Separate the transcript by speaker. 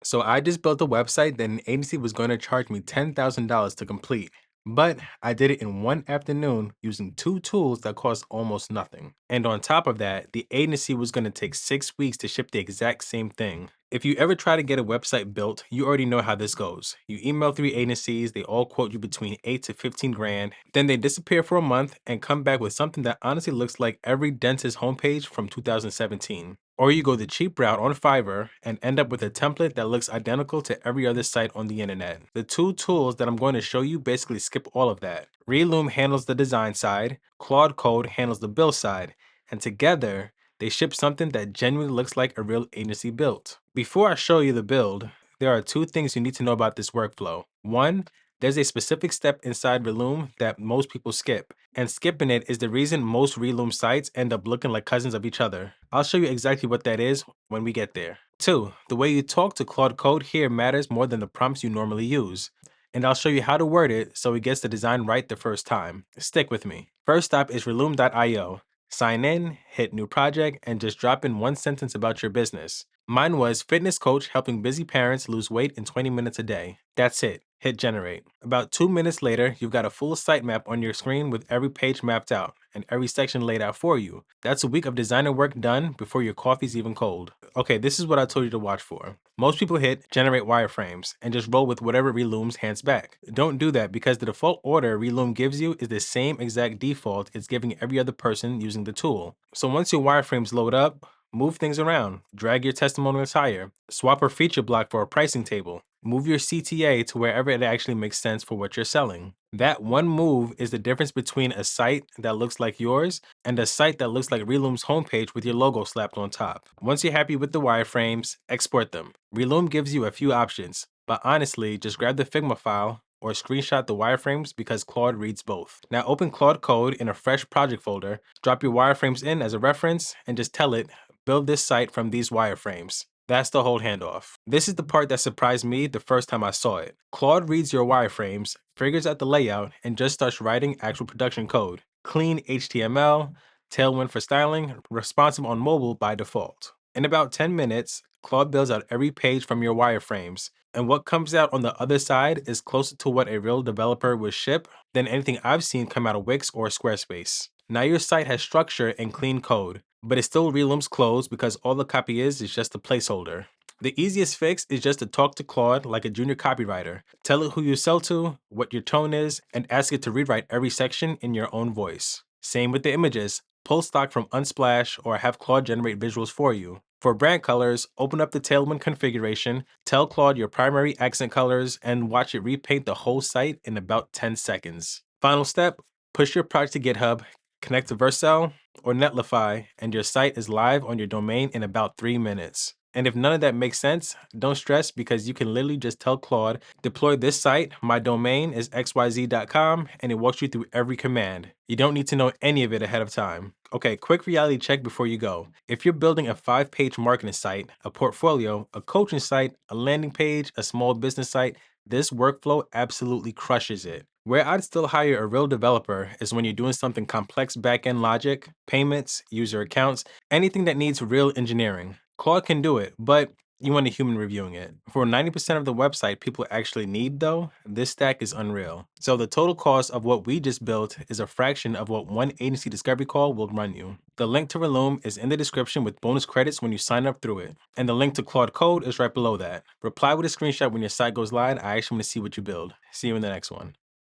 Speaker 1: So I just built a website that an agency was going to charge me $10,000 to complete. But I did it in one afternoon using two tools that cost almost nothing. And on top of that, the agency was going to take 6 weeks to ship the exact same thing. If you ever try to get a website built, you already know how this goes. You email 3 agencies, they all quote you between 8 to 15 grand, then they disappear for a month and come back with something that honestly looks like every dentist homepage from 2017. Or you go the cheap route on Fiverr and end up with a template that looks identical to every other site on the internet. The two tools that I'm going to show you basically skip all of that. Relume handles the design side, Claude Code handles the build side, and together, they ship something that genuinely looks like a real agency built. Before I show you the build, there are two things you need to know about this workflow. One, there's a specific step inside Relume that most people skip, and skipping it is the reason most Relume sites end up looking like cousins of each other. I'll show you exactly what that is when we get there. Two, the way you talk to Claude Code here matters more than the prompts you normally use. And I'll show you how to word it so it gets the design right the first time. Stick with me. First stop is relume.io. Sign in, hit new project, and just drop in one sentence about your business. Mine was fitness coach helping busy parents lose weight in 20 minutes a day. That's it. Hit generate. About 2 minutes later, you've got a full sitemap on your screen with every page mapped out and every section laid out for you. That's a week of designer work done before your coffee's even cold. Okay, this is what I told you to watch for. Most people hit generate wireframes and just roll with whatever Relume's hands back. Don't do that because the default order Relume gives you is the same exact default it's giving every other person using the tool. So once your wireframes load up, move things around, drag your testimonials higher, swap a feature block for a pricing table, move your CTA to wherever it actually makes sense for what you're selling. That one move is the difference between a site that looks like yours and a site that looks like Relume's homepage with your logo slapped on top. Once you're happy with the wireframes, export them. Relume gives you a few options, but honestly, just grab the Figma file or screenshot the wireframes because Claude reads both. Now open Claude Code in a fresh project folder, drop your wireframes in as a reference, and just tell it, build this site from these wireframes. That's the whole handoff. This is the part that surprised me the first time I saw it. Claude reads your wireframes, figures out the layout, and just starts writing actual production code. Clean HTML, Tailwind for styling, responsive on mobile by default. In about 10 minutes, Claude builds out every page from your wireframes, and what comes out on the other side is closer to what a real developer would ship than anything I've seen come out of Wix or Squarespace. Now your site has structure and clean code, but it still Relume's closed because all the copy is just a placeholder. The easiest fix is just to talk to Claude like a junior copywriter. Tell it who you sell to, what your tone is, and ask it to rewrite every section in your own voice. Same with the images. Pull stock from Unsplash or have Claude generate visuals for you. For brand colors, open up the Tailwind configuration, tell Claude your primary accent colors, and watch it repaint the whole site in about 10 seconds. Final step, push your project to GitHub, connect to Vercel or Netlify, and your site is live on your domain in about 3 minutes. And if none of that makes sense, don't stress because you can literally just tell Claude, deploy this site, my domain is xyz.com, and it walks you through every command. You don't need to know any of it ahead of time. Okay, quick reality check before you go. If you're building a 5-page marketing site, a portfolio, a coaching site, a landing page, a small business site, this workflow absolutely crushes it. Where I'd still hire a real developer is when you're doing something complex back-end logic, payments, user accounts, anything that needs real engineering. Claude can do it, but you want a human reviewing it. For 90% of the website people actually need, though, this stack is unreal. So the total cost of what we just built is a fraction of what one agency discovery call will run you. The link to Relume is in the description with bonus credits when you sign up through it. And the link to Claude Code is right below that. Reply with a screenshot when your site goes live. I actually want to see what you build. See you in the next one.